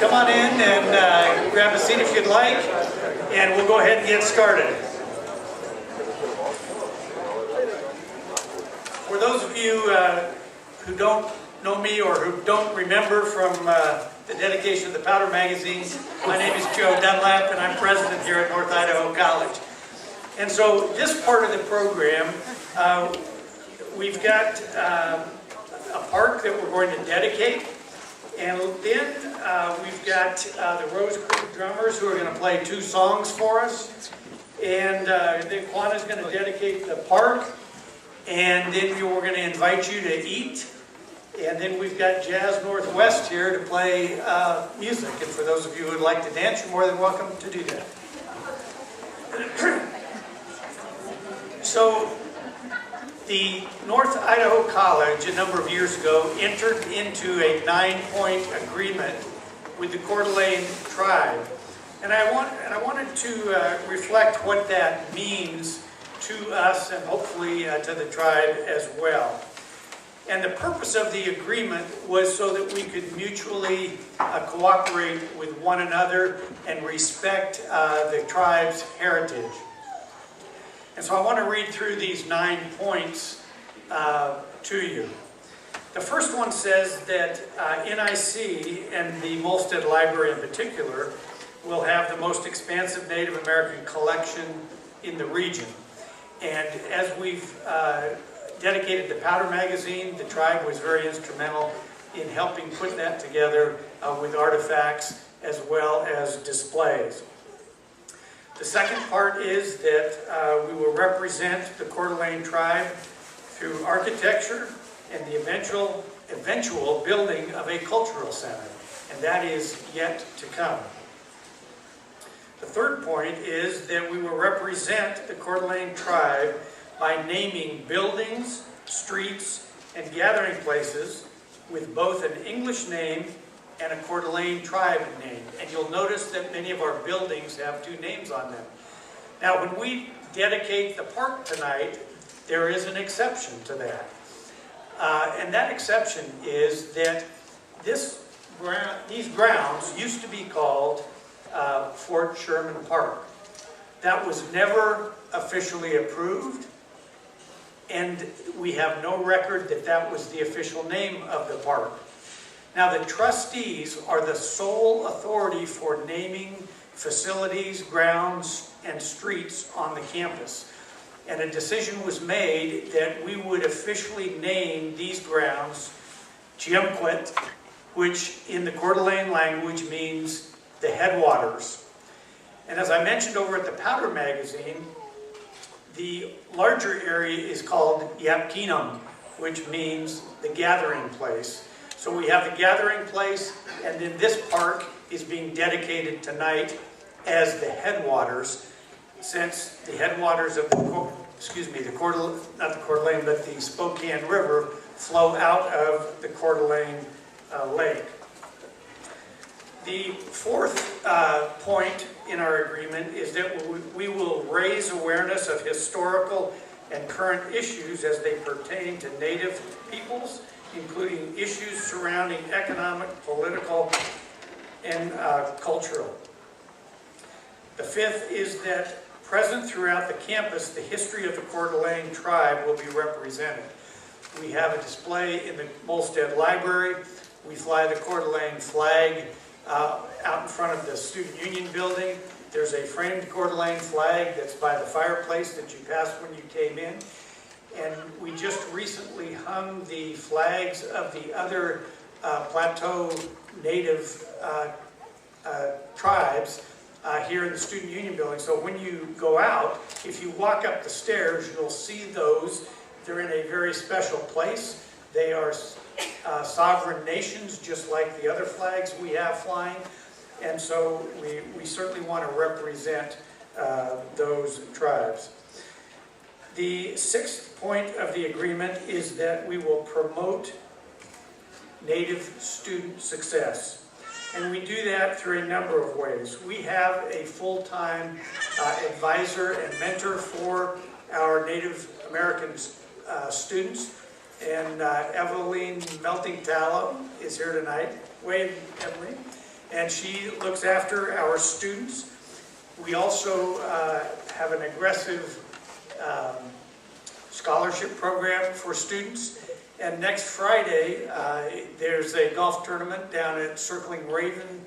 Come on in and grab a seat if you'd like, and we'll go ahead and get started. For those of you who don't know me or who don't remember from the dedication of the Powder Magazine, my name is Joe Dunlap, and I'm president here at North Idaho College. And so this part of the program, we've got a park that we're going to dedicate, and then we've got the Rose Creek Drummers who are going to play 2 songs for us, and then Quanah's going to dedicate the park, and then we're going to invite you to eat, and then we've got Jazz Northwest here to play music, and for those of you who would like to dance, you're more than welcome to do that. So, the North Idaho College a number of years ago entered into a 9-point agreement with the Coeur d'Alene tribe. And I wanted to reflect what that means to us and hopefully to the tribe as well. And the purpose of the agreement was so that we could mutually cooperate with one another and respect the tribe's heritage. And so I want to read through these 9 points to you. The first one says that NIC and the Molstead Library in particular will have the most expansive Native American collection in the region. And as we've dedicated the Powder Magazine, the tribe was very instrumental in helping put that together with artifacts as well as displays. The second part is that we will represent the Coeur d'Alene tribe through architecture and the eventual building of a cultural center, and that is yet to come. The third point is that we will represent the Coeur d'Alene tribe by naming buildings, streets, and gathering places with both an English name and a Coeur d'Alene tribe name. And you'll notice that many of our buildings have 2 names on them. Now, when we dedicate the park tonight, there is an exception to that. And that exception is that these grounds used to be called Fort Sherman Park. That was never officially approved, and we have no record that that was the official name of the park. Now, the trustees are the sole authority for naming facilities, grounds, and streets on the campus. And a decision was made that we would officially name these grounds Chiumquet, which in the Coeur d'Alene language means the headwaters. And as I mentioned over at the Powder Magazine, the larger area is called Yapkinum, which means the gathering place. So we have the gathering place, and then this park is being dedicated tonight as the headwaters, since the headwaters of the Spokane River flow out of the Coeur d'Alene Lake. The fourth point in our agreement is that we will raise awareness of historical and current issues as they pertain to Native peoples, including issues surrounding economic, political, and cultural. The fifth is that present throughout the campus, the history of the Coeur d'Alene tribe will be represented. We have a display in the Molstead Library. We fly the Coeur d'Alene flag out in front of the Student Union building. There's a framed Coeur d'Alene flag that's by the fireplace that you passed when you came in. And we just recently hung the flags of the other Plateau Native tribes here in the Student Union building. So when you go out, if you walk up the stairs, you'll see those. They're in a very special place. They are sovereign nations, just like the other flags we have flying. And so we certainly want to represent those tribes. The sixth point of the agreement is that we will promote Native student success. And we do that through a number of ways. We have a full-time advisor and mentor for our Native American students. And Eveline Melting Tallow is here tonight. Wave, Eveline. and she looks after our students. We also have an aggressive scholarship program for students. And next Friday, there's a golf tournament down at Circling Raven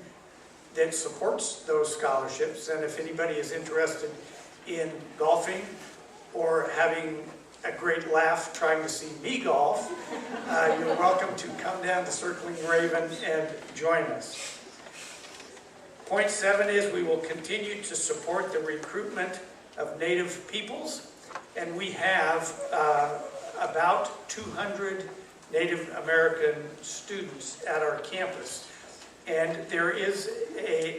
that supports those scholarships. And if anybody is interested in golfing or having a great laugh trying to see me golf, you're welcome to come down to Circling Raven and join us. Point 7 is we will continue to support the recruitment of Native peoples, and we have about 200 Native American students at our campus. And there is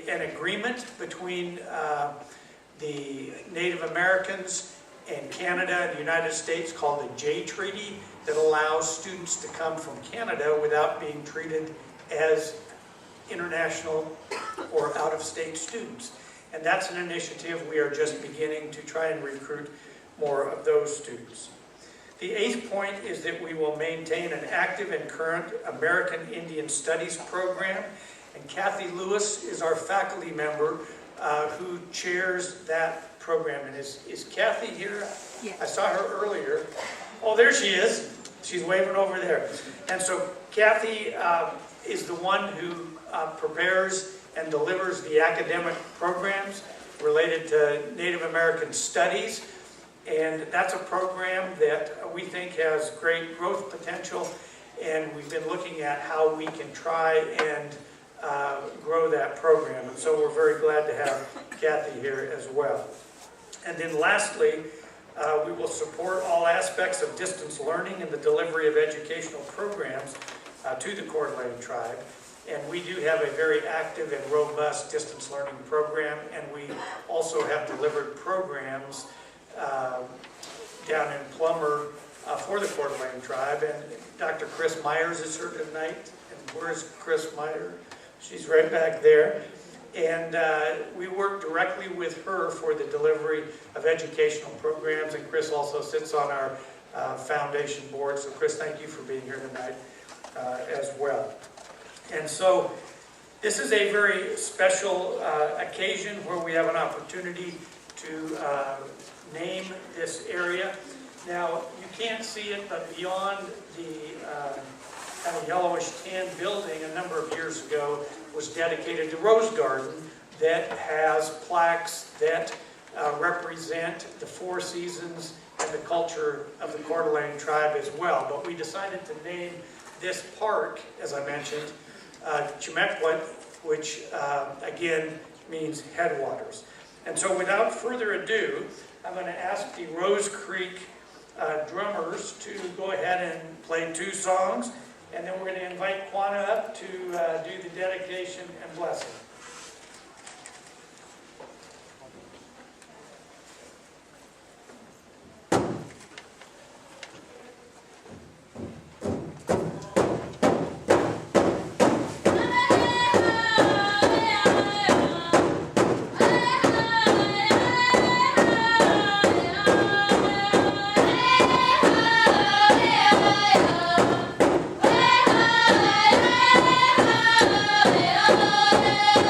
an agreement between the Native Americans and Canada and the United States called the Jay Treaty that allows students to come from Canada without being treated as international or out-of-state students. And that's an initiative we are just beginning to try and recruit more of those students. The 8th point is that we will maintain an active and current American Indian Studies program. And Kathy Lewis is our faculty member who chairs that program. And is Kathy here? Yes. I saw her earlier. Oh, there she is. She's waving over there. And so Kathy is the one who prepares and delivers the academic programs related to Native American studies. And that's a program that we think has great growth potential, and we've been looking at how we can try and grow that program. And so we're very glad to have Kathy here as well. And then lastly, we will support all aspects of distance learning and the delivery of educational programs to the Coeur d'Alene tribe. And we do have a very active and robust distance learning program, and we also have delivered programs down in Plummer for the Coeur d'Alene tribe. And Dr. Chris Myers is here tonight. And where's Chris Myers? She's right back there. And we work directly with her for the delivery of educational programs. And Chris also sits on our foundation board. So Chris, thank you for being here tonight as well. And so this is a very special occasion where we have an opportunity to name this area. Now, you can't see it, but beyond the kind of yellowish tan building a number of years ago was dedicated to Rose Garden that has plaques that represent the 4 seasons and the culture of the Coeur d'Alene tribe as well. But we decided to name this park, as I mentioned, Chimequot, which again means headwaters. And so without further ado, I'm going to ask the Rose Creek drummers to go ahead and play 2 songs, and then we're going to invite Quanah up to do the dedication and blessing. Yeah.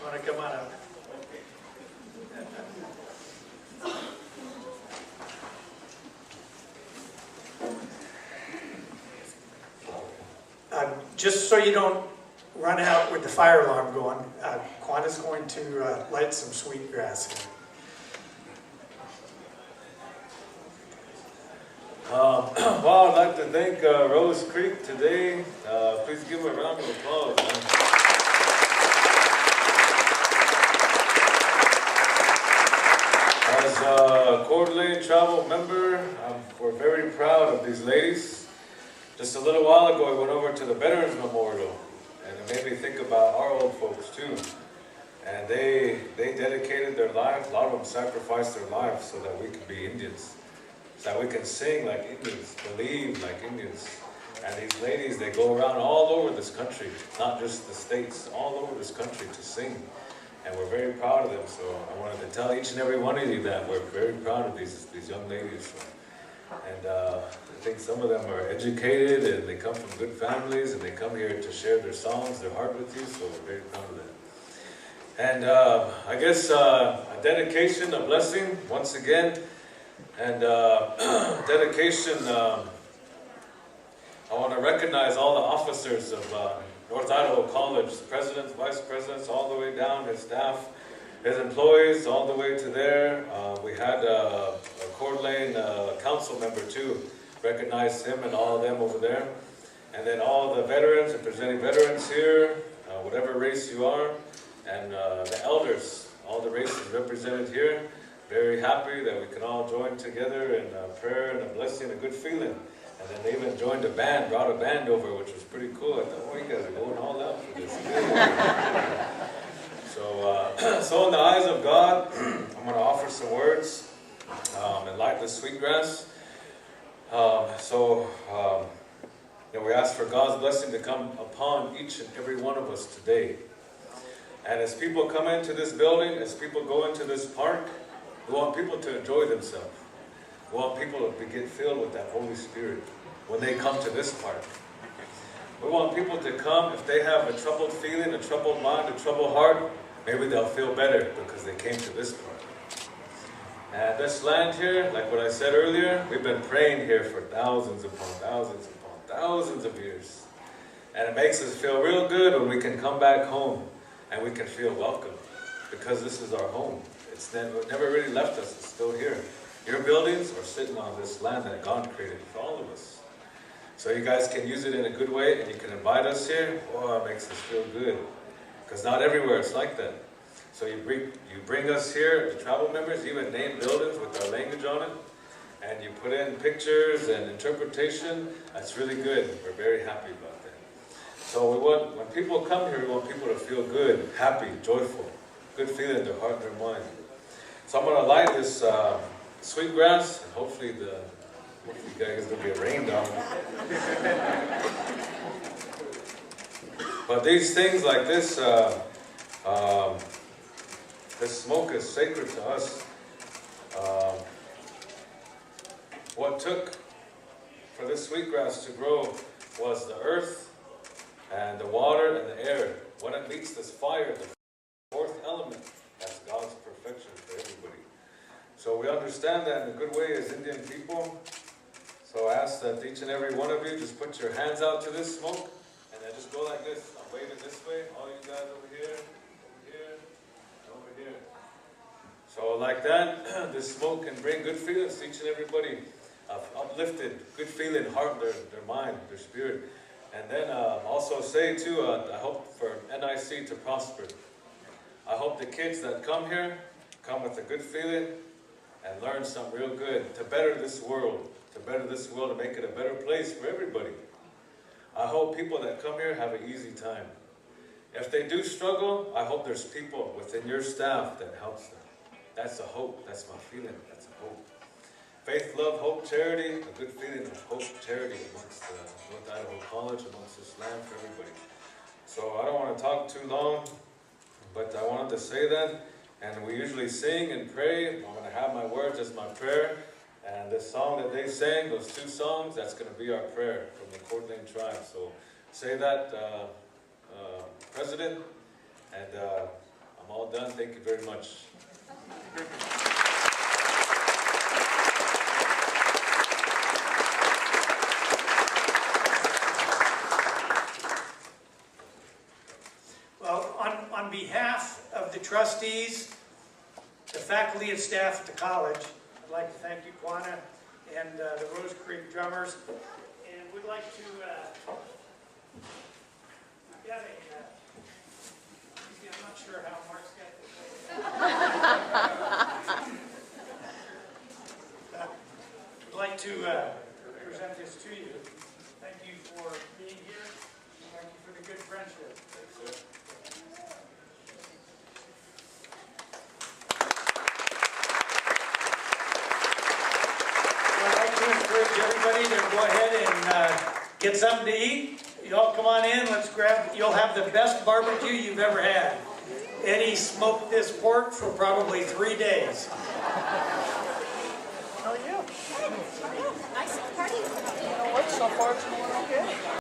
Want to come on up? Just so you don't run out with the fire alarm going, Quanta's going to light some sweetgrass here. Well, I'd like to thank Rose Creek today. Please give her a round of applause. As a Coeur d'Alene Travel member, we're very proud of these ladies. Just a little while ago, we went over to the Veterans Memorial, and it made me think about our old folks too. And they dedicated their lives. A lot of them sacrificed their lives so that we could be Indians, so that we can sing like Indians, believe like Indians. And these ladies, they go around all over this country, not just the States, all over this country to sing. And we're very proud of them. So I wanted to tell each and every one of you that we're very proud of these young ladies. And I think some of them are educated and they come from good families and they come here to share their songs, their heart with you. So we're very proud of that. And I guess a dedication, a blessing, once again. And dedication, I want to recognize all the officers of North Idaho College, the presidents, vice presidents, all the way down, his staff, his employees, all the way to there. We had a Coeur d'Alene council member too, recognize him and all of them over there. And then all the veterans, if there's any veterans here, whatever race you are, and the elders, all the races represented here. Very happy that we can all join together in prayer and a blessing, a good feeling. And then they even joined a band, brought a band over, which was pretty cool. I thought, oh, you guys are going all out for this. So in the eyes of God, I'm going to offer some words and light the sweetgrass. We ask for God's blessing to come upon each and every one of us today. And as people come into this building, as people go into this park, we want people to enjoy themselves. We want people to get filled with that Holy Spirit when they come to this park. We want people to come, if they have a troubled feeling, a troubled mind, a troubled heart, maybe they'll feel better because they came to this park. And this land here, like what I said earlier, we've been praying here for thousands upon thousands upon thousands of years. And it makes us feel real good when we can come back home and we can feel welcome because this is our home. It's never really left us, it's still here. Your buildings are sitting on this land that God created for all of us. So you guys can use it in a good way and you can invite us here. Oh, it makes us feel good. Because not everywhere it's like that. So you bring us here, the travel members, even name buildings with our language on it. And you put in pictures and interpretation. That's really good. We're very happy about that. So when people come here, we want people to feel good, happy, joyful, good feeling in their heart and their mind. So I'm going to light this sweetgrass, and hopefully guys going to be rain down. But these things like this, this smoke is sacred to us. What took for this sweetgrass to grow was the earth and the water and the air. When it meets this fire, the fourth element, that's God's perfection for everybody. So we understand that in a good way as Indian people. So I ask that each and every one of you just put your hands out to this smoke and then just go like this. I'm waving this way. All you guys over here, and over here. So like that, this smoke can bring good feelings to each and everybody. Uplifted, good feeling, heart, their mind, their spirit. And then also say too, I hope for NIC to prosper. I hope the kids that come here come with a good feeling and learn something real good to better this world, to make it a better place for everybody. I hope people that come here have an easy time. If they do struggle, I hope there's people within your staff that helps them. That's a hope, that's my feeling, that's a hope. Faith, love, hope, charity, a good feeling of hope, charity amongst North Idaho College, amongst this land for everybody. So I don't want to talk too long, but I wanted to say that. And we usually sing and pray. I'm going to have my words as my prayer. And the song that they sang, those two songs, that's going to be our prayer from the Coeur d'Alene tribe. So say that, President, and I'm done. Thank you very much. Well, on behalf of the trustees, the faculty and staff at the college, I'd like to thank you, Quanah, and the Rose Creek Drummers. And we'd like to, we've got I'm not sure how Mark's got this. I'd like to present this to you. Thank you for being here. Thank you for the good friendship. I'd like to encourage everybody to go ahead and get something to eat. Y'all come on in, let's grab, you'll have the best barbecue you've ever had. Eddie smoked this pork for probably 3 days. How are you? Nice party. You know what? So far it's going okay.